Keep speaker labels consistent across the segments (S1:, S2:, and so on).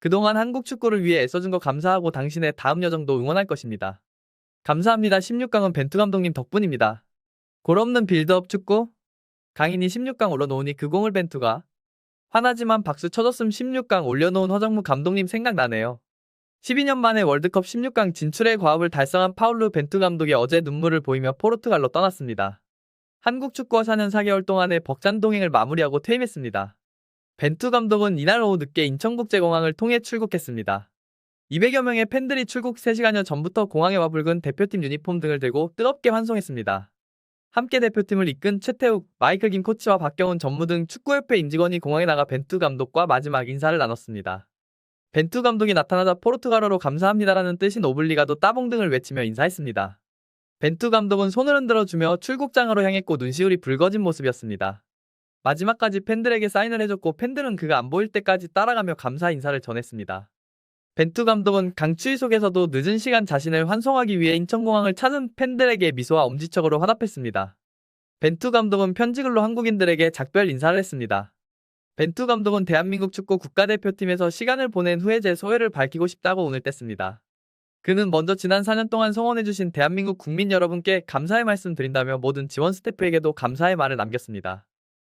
S1: 그동안 한국 축구를 위해 애써준 거 감사하고 당신의 다음 여정도 응원할 것입니다. 감사합니다. 16강은 벤투 감독님 덕분입니다. 골 없는 빌드업 축구? 강인이 16강 올려놓으니 그 공을 벤투가 화나지만 박수 쳐줬음. 16강 올려놓은 허정무 감독님 생각나네요. 12년 만에 월드컵 16강 진출의 과업을 달성한 파울루 벤투 감독이 어제 눈물을 보이며 포르투갈로 떠났습니다. 한국 축구와 4년 4개월 동안의 벅찬 동행을 마무리하고 퇴임했습니다. 벤투 감독은 이날 오후 늦게 인천국제공항을 통해 출국했습니다. 200여 명의 팬들이 출국 3시간여 전부터 공항에 와 붉은 대표팀 유니폼 등을 들고 뜨겁게 환송했습니다. 함께 대표팀을 이끈 최태욱, 마이클 김 코치와 박경훈 전무 등 축구협회 임직원이 공항에 나가 벤투 감독과 마지막 인사를 나눴습니다. 벤투 감독이 나타나자 포르투갈어로 감사합니다라는 뜻인 오블리가도 따봉 등을 외치며 인사했습니다. 벤투 감독은 손을 흔들어 주며 출국장으로 향했고 눈시울이 붉어진 모습이었습니다. 마지막까지 팬들에게 사인을 해줬고 팬들은 그가 안 보일 때까지 따라가며 감사 인사를 전했습니다. 벤투 감독은 강추위 속에서도 늦은 시간 자신을 환송하기 위해 인천공항을 찾은 팬들에게 미소와 엄지척으로 화답했습니다. 벤투 감독은 편지글로 한국인들에게 작별 인사를 했습니다. 벤투 감독은 대한민국 축구 국가대표팀에서 시간을 보낸 후에 제 소회를 밝히고 싶다고 오늘 뗐습니다. 그는 먼저 지난 4년 동안 성원해주신 대한민국 국민 여러분께 감사의 말씀 드린다며 모든 지원 스태프에게도 감사의 말을 남겼습니다.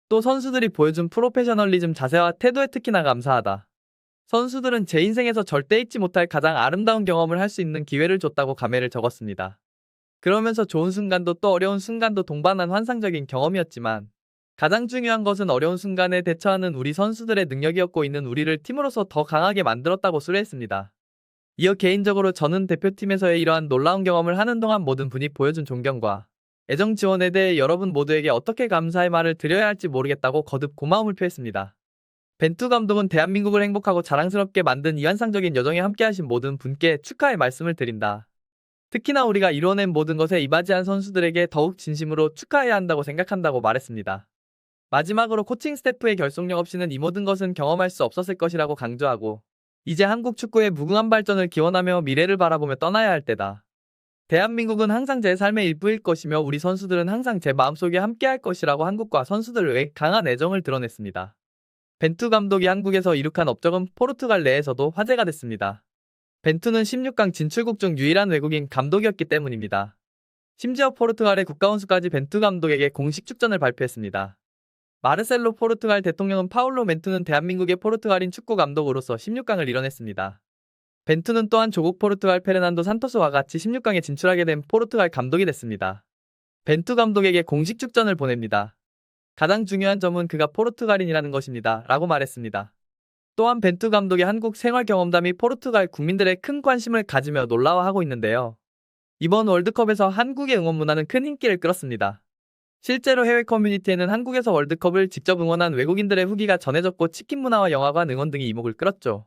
S1: 또 선수들이 보여준 프로페셔널리즘 자세와 태도에 특히나 감사하다. 선수들은 제 인생에서 절대 잊지 못할 가장 아름다운 경험을 할 수 있는 기회를 줬다고 감회를 적었습니다. 그러면서 좋은 순간도 또 어려운 순간도 동반한 환상적인 경험이었지만 가장 중요한 것은 어려운 순간에 대처하는 우리 선수들의 능력이었고 이는 우리를 팀으로서 더 강하게 만들었다고 수료했습니다. 이어 개인적으로 저는 대표팀에서의 이러한 놀라운 경험을 하는 동안 모든 분이 보여준 존경과 애정 지원에 대해 여러분 모두에게 어떻게 감사의 말을 드려야 할지 모르겠다고 거듭 고마움을 표했습니다. 벤투 감독은 대한민국을 행복하고 자랑스럽게 만든 이 환상적인 여정에 함께하신 모든 분께 축하의 말씀을 드린다. 특히나 우리가 이뤄낸 모든 것에 이바지한 선수들에게 더욱 진심으로 축하해야 한다고 생각한다고 말했습니다. 마지막으로 코칭 스태프의 결속력 없이는 이 모든 것은 경험할 수 없었을 것이라고 강조하고 이제 한국 축구의 무궁한 발전을 기원하며 미래를 바라보며 떠나야 할 때다. 대한민국은 항상 제 삶의 일부일 것이며 우리 선수들은 항상 제 마음속에 함께할 것이라고 한국과 선수들을 위해 강한 애정을 드러냈습니다. 벤투 감독이 한국에서 이룩한 업적은 포르투갈 내에서도 화제가 됐습니다. 벤투는 16강 진출국 중 유일한 외국인 감독이었기 때문입니다. 심지어 포르투갈의 국가원수까지 벤투 감독에게 공식 축전을 발표했습니다. 마르셀로 포르투갈 대통령은 파울로 벤투는 대한민국의 포르투갈인 축구 감독으로서 16강을 이뤄냈습니다. 벤투는 또한 조국 포르투갈 페르난도 산토스와 같이 16강에 진출하게 된 포르투갈 감독이 됐습니다. 벤투 감독에게 공식 축전을 보냅니다. 가장 중요한 점은 그가 포르투갈인이라는 것입니다. 라고 말했습니다. 또한 벤투 감독의 한국 생활 경험담이 포르투갈 국민들의 큰 관심을 가지며 놀라워하고 있는데요. 이번 월드컵에서 한국의 응원 문화는 큰 인기를 끌었습니다. 실제로 해외 커뮤니티에는 한국에서 월드컵을 직접 응원한 외국인들의 후기가 전해졌고 치킨 문화와 영화관 응원 등이 이목을 끌었죠.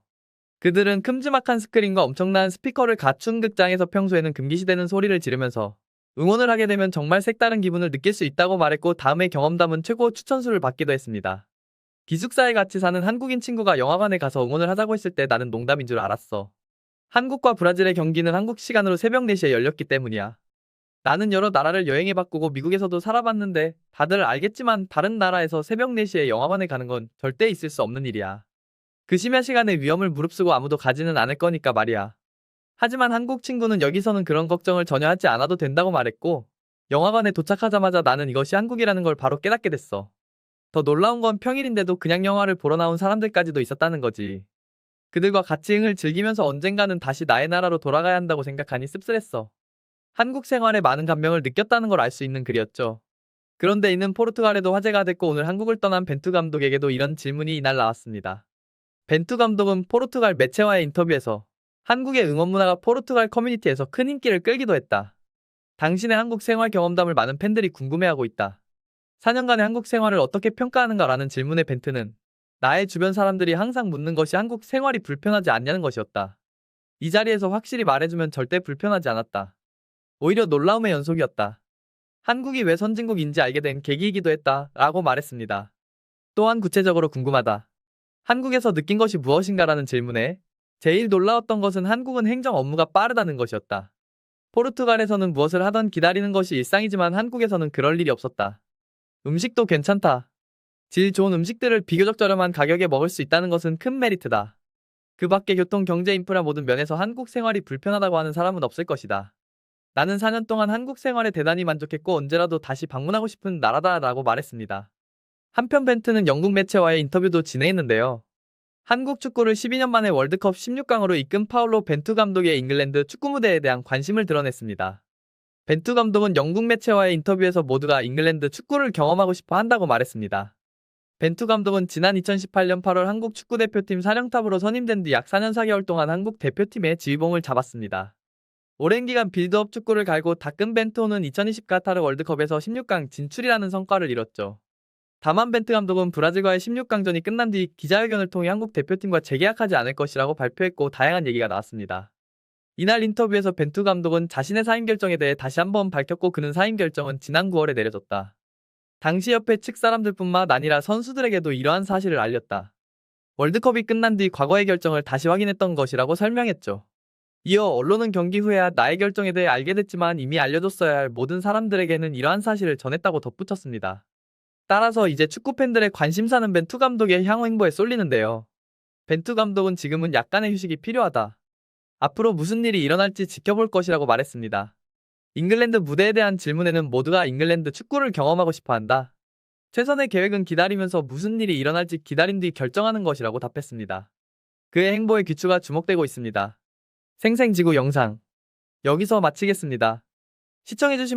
S1: 그들은 큼지막한 스크린과 엄청난 스피커를 갖춘 극장에서 평소에는 금기시되는 소리를 지르면서 응원을 하게 되면 정말 색다른 기분을 느낄 수 있다고 말했고 다음의 경험담은 최고 추천수를 받기도 했습니다. 기숙사에 같이 사는 한국인 친구가 영화관에 가서 응원을 하자고 했을 때 나는 농담인 줄 알았어. 한국과 브라질의 경기는 한국 시간으로 새벽 4시에 열렸기 때문이야. 나는 여러 나라를 여행해 바꾸고 미국에서도 살아봤는데 다들 알겠지만 다른 나라에서 새벽 4시에 영화관에 가는 건 절대 있을 수 없는 일이야. 그 심야 시간에 위험을 무릅쓰고 아무도 가지는 않을 거니까 말이야. 하지만 한국 친구는 여기서는 그런 걱정을 전혀 하지 않아도 된다고 말했고 영화관에 도착하자마자 나는 이것이 한국이라는 걸 바로 깨닫게 됐어. 더 놀라운 건 평일인데도 그냥 영화를 보러 나온 사람들까지도 있었다는 거지. 그들과 같이 흥을 즐기면서 언젠가는 다시 나의 나라로 돌아가야 한다고 생각하니 씁쓸했어. 한국 생활에 많은 감명을 느꼈다는 걸 알 수 있는 글이었죠. 그런데 이는 포르투갈에도 화제가 됐고 오늘 한국을 떠난 벤투 감독에게도 이런 질문이 이날 나왔습니다. 벤투 감독은 포르투갈 매체와의 인터뷰에서 한국의 응원 문화가 포르투갈 커뮤니티에서 큰 인기를 끌기도 했다. 당신의 한국 생활 경험담을 많은 팬들이 궁금해하고 있다. 4년간의 한국 생활을 어떻게 평가하는가 라는 질문에 벤투는 나의 주변 사람들이 항상 묻는 것이 한국 생활이 불편하지 않냐는 것이었다. 이 자리에서 확실히 말해주면 절대 불편하지 않았다. 오히려 놀라움의 연속이었다. 한국이 왜 선진국인지 알게 된 계기이기도 했다 라고 말했습니다. 또한 구체적으로 궁금하다. 한국에서 느낀 것이 무엇인가라는 질문에 제일 놀라웠던 것은 한국은 행정 업무가 빠르다는 것이었다. 포르투갈에서는 무엇을 하던 기다리는 것이 일상이지만 한국에서는 그럴 일이 없었다. 음식도 괜찮다. 질 좋은 음식들을 비교적 저렴한 가격에 먹을 수 있다는 것은 큰 메리트다. 그 밖에 교통, 경제, 인프라 모든 면에서 한국 생활이 불편하다고 하는 사람은 없을 것이다. 나는 4년 동안 한국 생활에 대단히 만족했고 언제라도 다시 방문하고 싶은 나라다라고 말했습니다. 한편 벤트는 영국 매체와의 인터뷰도 진행했는데요. 한국 축구를 12년 만에 월드컵 16강으로 이끈 파울로 벤투 감독의 잉글랜드 축구 무대에 대한 관심을 드러냈습니다. 벤투 감독은 영국 매체와의 인터뷰에서 모두가 잉글랜드 축구를 경험하고 싶어 한다고 말했습니다. 벤투 감독은 지난 2018년 8월 한국 축구대표팀 사령탑으로 선임된 뒤 약 4년 4개월 동안 한국 대표팀의 지휘봉을 잡았습니다. 오랜 기간 빌드업 축구를 갈고 닦은 벤투는 2020 카타르 월드컵에서 16강 진출이라는 성과를 이뤘죠. 다만 벤투 감독은 브라질과의 16강전이 끝난 뒤 기자회견을 통해 한국 대표팀과 재계약하지 않을 것이라고 발표했고 다양한 얘기가 나왔습니다. 이날 인터뷰에서 벤투 감독은 자신의 사임 결정에 대해 다시 한번 밝혔고 그는 사임 결정은 지난 9월에 내려졌다. 당시 협회 측 사람들뿐만 아니라 선수들에게도 이러한 사실을 알렸다. 월드컵이 끝난 뒤 과거의 결정을 다시 확인했던 것이라고 설명했죠. 이어 언론은 경기 후에야 나의 결정에 대해 알게 됐지만 이미 알려줬어야 할 모든 사람들에게는 이러한 사실을 전했다고 덧붙였습니다. 따라서 이제 축구 팬들의 관심사는 벤투 감독의 향후 행보에 쏠리는데요. 벤투 감독은 지금은 약간의 휴식이 필요하다. 앞으로 무슨 일이 일어날지 지켜볼 것이라고 말했습니다. 잉글랜드 무대에 대한 질문에는 모두가 잉글랜드 축구를 경험하고 싶어 한다. 최선의 계획은 기다리면서 무슨 일이 일어날지 기다린 뒤 결정하는 것이라고 답했습니다. 그의 행보의 귀추가 주목되고 있습니다. 생생지구 영상 여기서 마치겠습니다. 시청해주신